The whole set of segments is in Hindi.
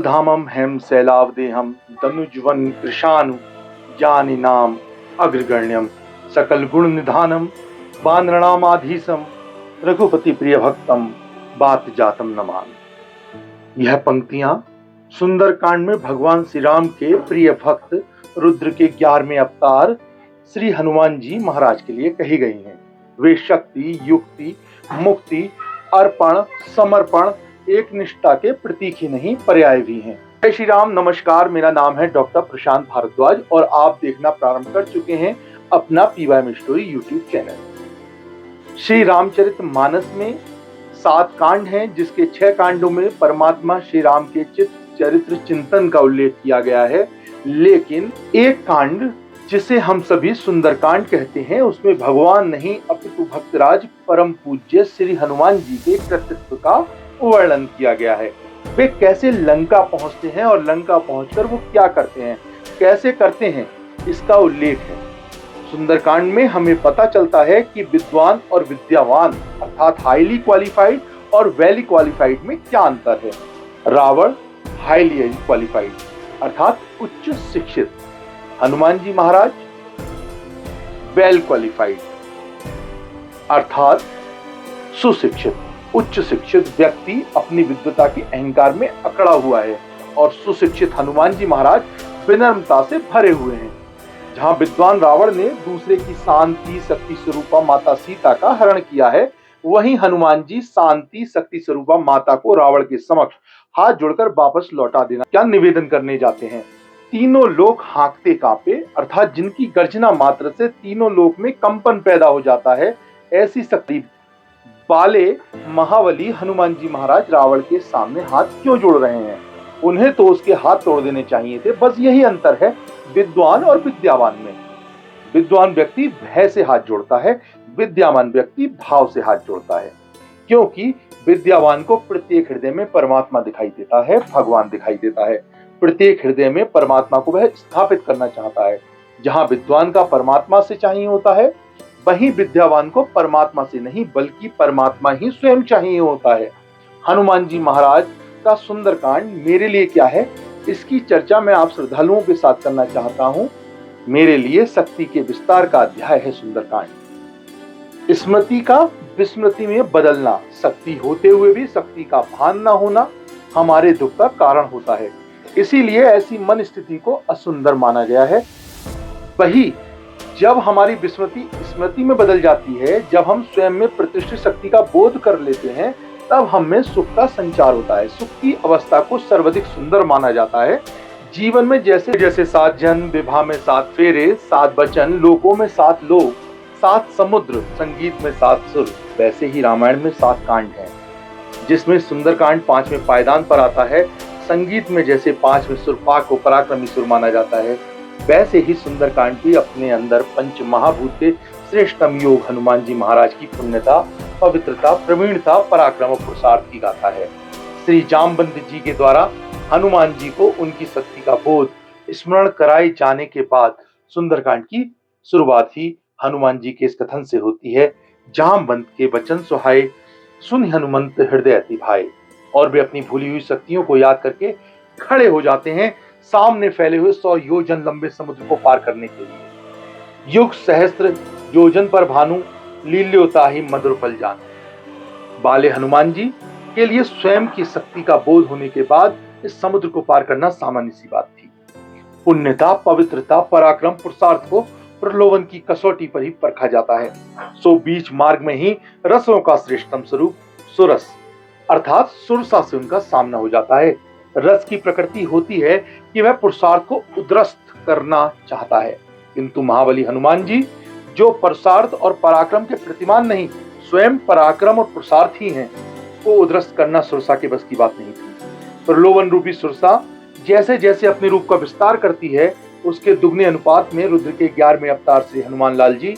धामम हेम शैलावदेहम तनुजवन कृशानु ज्ञानी नाम अग्रगण्यम सकल गुण निधानम बानरणामाधीशम रघुपति प्रिय भक्तम बात जातम नमान। यह पंक्तियां सुंदरकांड में भगवान श्री राम के प्रिय भक्त रुद्र के 11वें अवतार श्री हनुमान जी महाराज के लिए कही गई हैं। वे शक्ति, युक्ति, मुक्ति, अर्पण, समर्पण, एक निष्ठा के प्रतीक ही नहीं पर्याय भी हैं। जय श्री राम। नमस्कार, मेरा नाम है डॉक्टर प्रशांत भारद्वाज और आप देखना प्रारंभ कर चुके हैं अपना PYM story YouTube channel. Shri Ramcharitmanas में 7 कांड हैं, जिसके 6 कांडों में परमात्मा श्री राम के चरित्र चिंतन का उल्लेख किया गया है, लेकिन एक कांड जिसे हम सभी सुंदरकांड कहते हैं, उसमें भगवान नहीं अपितु भक्तराज परम पूज्य श्री हनुमान जी के कृतित्व का वर्णन किया गया है। वे कैसे लंका पहुंचते हैं और लंका पहुंचकर वो क्या करते हैं, कैसे करते हैं, इसका उल्लेख है। सुंदरकांड में हमें पता चलता है कि विद्वान और विद्यावान अर्थात हाईली क्वालिफाइड और वेली क्वालिफाइड में क्या अंतर है। रावण हाईली क्वालिफाइड अर्थात उच्च शिक्षित, हनुमान जी महाराज वेल क्वालिफाइड अर्थात सुशिक्षित। उच्च शिक्षित व्यक्ति अपनी विद्वता के अहंकार में अकड़ा हुआ है और सुशिक्षित हनुमान जी महाराज विनम्रता से भरे हुए हैं। जहां विद्वान रावण ने दूसरे की शांति शक्ति स्वरूपा माता सीता का हरण किया है, वहीं हनुमान जी शांति शक्ति स्वरूपा माता को रावण के समक्ष हाथ जोड़कर वापस लौटा देना क्या निवेदन करने जाते हैं। तीनों लोक हाँकते कांपे अर्थात जिनकी गर्जना मात्र से तीनों लोक में कंपन पैदा हो जाता है, ऐसी शक्ति वाले महाबली हनुमान जी महाराज रावण के सामने हाथ क्यों जोड़ रहे हैं। उन्हें तो उसके हाथ तोड़ देने चाहिए थे। बस यही अंतर है विद्वान और विद्यावान में। विद्वान व्यक्ति भय से हाथ जोड़ता है, विद्यावान व्यक्ति भाव से हाथ जोड़ता है, क्योंकि विद्यावान को प्रत्येक हृदय में परमात्मा दिखाई देता है, भगवान दिखाई देता है। प्रत्येक हृदय में परमात्मा को वह स्थापित करना चाहता है। जहां विद्वान का परमात्मा से चाहिए होता है, वहीं विद्यावान को परमात्मा से नहीं बल्कि परमात्मा ही स्वयं चाहिए होता है। हनुमान जी महाराज का सुंदरकांड मेरे लिए क्या है, इसकी चर्चा मैं आप श्रद्धालुओं के साथ करना चाहता हूं। मेरे लिए शक्ति के विस्तार का अध्याय है सुंदरकांड। स्मृति का विस्मृति में बदलना, शक्ति होते हुए भी शक्ति का भान न होना हमारे दुख का कारण होता है। इसीलिए ऐसी मन स्थिति को असुंदर माना गया है। वही जब हमारी विस्मृति स्मृति में बदल जाती है, जब हम स्वयं में प्रतिष्ठित शक्ति का बोध कर लेते हैं, तब हम में सुख का संचार होता है। सुख की अवस्था को सर्वाधिक सुंदर माना जाता है। जीवन में जैसे जैसे 7 जन्म, विवाह में 7 फेरे, 7 वचन, लोकों में 7 लोक, 7 समुद्र, संगीत में 7 सुर, वैसे ही रामायण में 7 कांड हैं, जिसमें सुंदरकांड 5वें पायदान पर आता है। संगीत में जैसे 5वें सुरपाक को पराक्रमी सुर माना जाता है, वैसे ही सुंदरकांड भी अपने अंदर पंच महाभूत के श्रेष्ठतम योग हनुमान जी महाराज की पुण्यता, पवित्रता, प्रवीणता, पराक्रम और पुरुषार्थ की गाथा है। श्री जामवंत जी के द्वारा हनुमान जी को उनकी शक्ति का बोध स्मरण कराए जाने के बाद सुंदरकांड की शुरुआत ही हनुमान जी के इस कथन से होती है, जामवंत के वचन सुहाए सुन हनुमंत हृदय अति भाए। और वे अपनी भूली हुई शक्तियों को याद करके खड़े हो जाते हैं सामने फैले हुए 100 योजन लंबे समुद्र को पार करने के लिए। युग सहस्त्र योजन पर भानु लील्योता ही मधुर फल जान। बाले हनुमान जी के लिए स्वयं की शक्ति का बोध होने के बाद इस समुद्र को पार करना सामान्य सी बात थी। पुण्यता, पवित्रता, पराक्रम, पुरुषार्थ को प्रलोभन की कसौटी पर ही परखा जाता है। सो बीच मार्ग में ही रसों का श्रेष्ठतम स्वरूप सुरस अर्थात सुरसा से उनका सामना हो जाता है। रस की प्रकृति होती है कि वह पुरुषार्थ को उद्रस्त करना चाहता है, किंतु महाबली हनुमान जी जो पुरुषार्थ और पराक्रम के प्रतिमान नहीं, स्वयं पराक्रम और पुरुषार्थ ही हैं, को उद्रस्त करना सुरसा के बस की बात नहीं थी। प्रलोभन रूपी सुरसा जैसे जैसे अपने रूप का विस्तार करती है, उसके दुगने अनुपात में रुद्र के 11वें अवतार श्री हनुमान लाल जी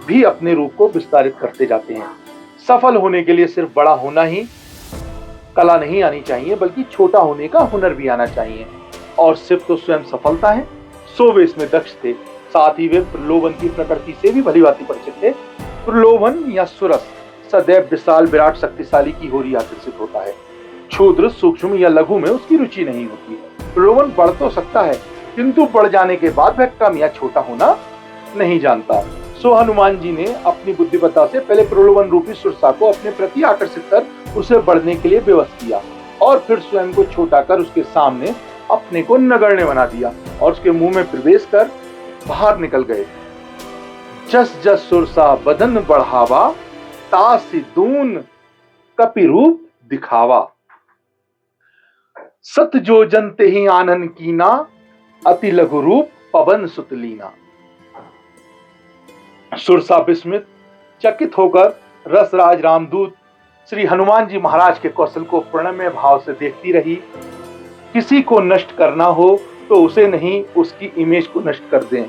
भी अपने रूप को विस्तारित करते जाते हैं। सफल होने के लिए सिर्फ बड़ा होना ही कला नहीं आनी चाहिए, बल्कि छोटा होने का हुनर भी आना चाहिए। और सिर्फ तो स्वयं सफलता है, सो वे इसमें दक्ष थे। साथ ही वे प्रलोभन की प्रकृति से भी भलीभांति परिचित थे। प्रलोभन या सुरस सदैव विशाल विराट शक्तिशाली की ओर ही आकर्षित होता है। क्षुद्र, सूक्ष्म या लघु में उसकी रुचि नहीं होती। प्रलोभन बढ़ तो सकता है, किंतु बढ़ जाने के बाद वह कम या छोटा होना नहीं जानता। सो हनुमान जी ने अपनी बुद्धिमत्ता से पहले प्रलोभन रूपी सुरसा को अपने प्रति आकर्षित कर उसे बढ़ने के लिए विवश किया, और फिर स्वयं को छोटा कर उसके सामने अपने को नगण्य बना दिया और उसके मुंह में प्रवेश कर बाहर निकल गए। जस जस सुरसा बदन बढ़ावा, तासि दून कपि रूप दिखावा। सत जो जनते ही आनन कीना, अति लघु रूप पवन सुत लीना। सुरसा विस्मित चकित होकर रसराज रामदूत श्री हनुमान जी महाराज के कौशल को प्रणम्य भाव से देखती रही। किसी को नष्ट करना हो तो उसे नहीं, उसकी इमेज को नष्ट कर दें।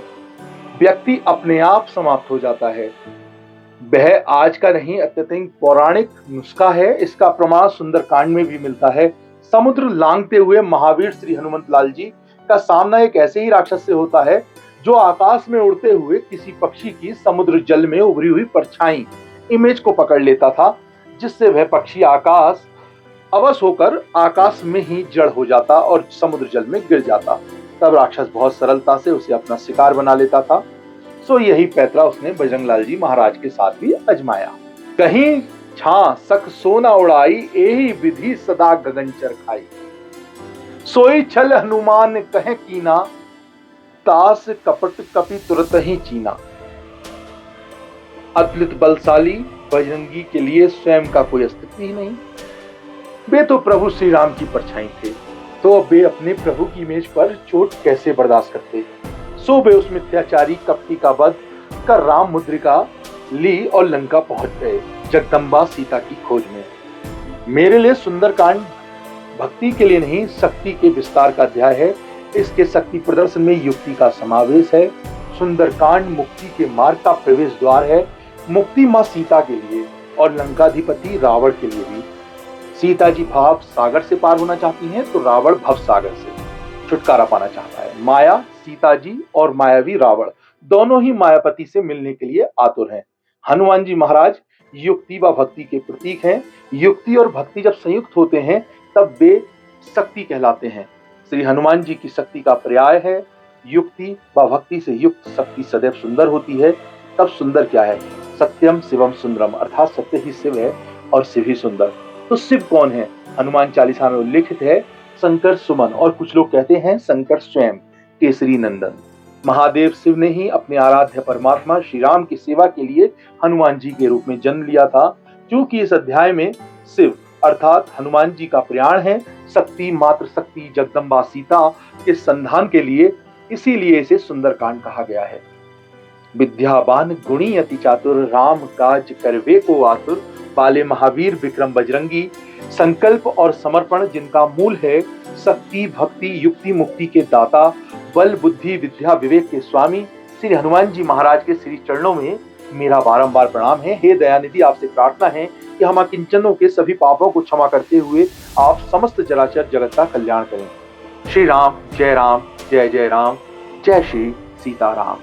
व्यक्ति अपने आप समाप्त हो जाता है। वह आज का नहीं, अत्यधिक पौराणिक नुस्खा है। इसका प्रमाण सुंदरकांड में भी मिलता है। समुद्र लांघते हुए महावीर श्री हनुमत लाल जी का सामना एक ऐसे ही राक्षस से होता है जो आकाश में उड़ते हुए किसी पक्षी की समुद्र जल में उभरी हुई परछाई इमेज को पकड़ लेता था, जिससे वह पक्षी आकाश अवश होकर आकाश में ही जड़ हो जाता और समुद्र जल में गिर जाता। तब राक्षस बहुत सरलता से उसे अपना शिकार बना लेता था। सो यही पैतरा उसने बजरंग लाल जी महाराज के साथ भी आजमाया। कहीं छा सख सोना उड़ाई, एही विधि सदा गगन चरखाई। सोई छल हनुमान कहे कीना, तास कपट कपि तुरत ही चीना। अतुलित बलशाली बजरंगी के लिए स्वयं का कोई अस्तित्व ही नहीं। वे तो प्रभु श्री राम की परछाई थे, तो अब वे अपने प्रभु की इमेज पर चोट कैसे बर्दाश्त करते। सो वे उस मिथ्याचारी कपटी का वध कर राम मुद्रिका ली और लंका पहुंच गए, जगदम्बा सीता की खोज में। मेरे लिए सुंदरकांड भक्ति के लिए नहीं, शक्ति के विस्तार का अध्याय है। इसके शक्ति प्रदर्शन में युक्ति का समावेश है। सुंदरकांड मुक्ति के मार्ग का प्रवेश द्वार है, मुक्ति मां सीता के लिए और लंकाधिपति रावण के लिए भी। सीता जी भाव सागर से पार होना चाहती हैं, तो रावण भव सागर से छुटकारा पाना चाहता है। माया सीता जी और मायावी रावण दोनों ही मायापति से मिलने के लिए आतुर हैं। हनुमान जी महाराज युक्ति व भक्ति के प्रतीक हैं। युक्ति और भक्ति जब संयुक्त होते हैं तब वे शक्ति कहलाते हैं। श्री हनुमान जी की शक्ति का पर्याय है युक्ति व भक्ति से युक्त शक्ति सदैव सुंदर होती है। तब सुंदर क्या है? सत्यम शिवम सुंदरम, अर्थात सत्य ही शिव है और शिव ही सुंदर। तो शिव कौन है? हनुमान चालीसा में उल्लेखित है शंकर सुमन, और कुछ लोग कहते हैं शंकर स्वयं केसरी नंदन। महादेव शिव ने ही अपने आराध्य परमात्मा श्री राम की सेवा के लिए हनुमान जी के रूप में जन्म लिया था। क्योंकि इस अध्याय में शिव अर्थात हनुमान जी का प्रयाण है शक्ति, मात्र शक्ति जगदम्बा सीता के संधान के लिए, इसीलिए इसे सुंदरकांड कहा गया है। विद्यावान गुणी अति चातुर, राम काज करवे को आतुर, बाले महावीर विक्रम बजरंगी। संकल्प और समर्पण जिनका मूल है, शक्ति भक्ति युक्ति मुक्ति के दाता, बल बुद्धि विद्या विवेक के स्वामी श्री हनुमान जी महाराज के श्री चरणों में मेरा बारंबार प्रणाम है। हे दयानिधि, आपसे प्रार्थना है कि हम किंचनों के सभी पापों को क्षमा करते हुए आप समस्त चराचर जगत का कल्याण करें। श्री राम, जय जय राम, जय श्री सीताराम।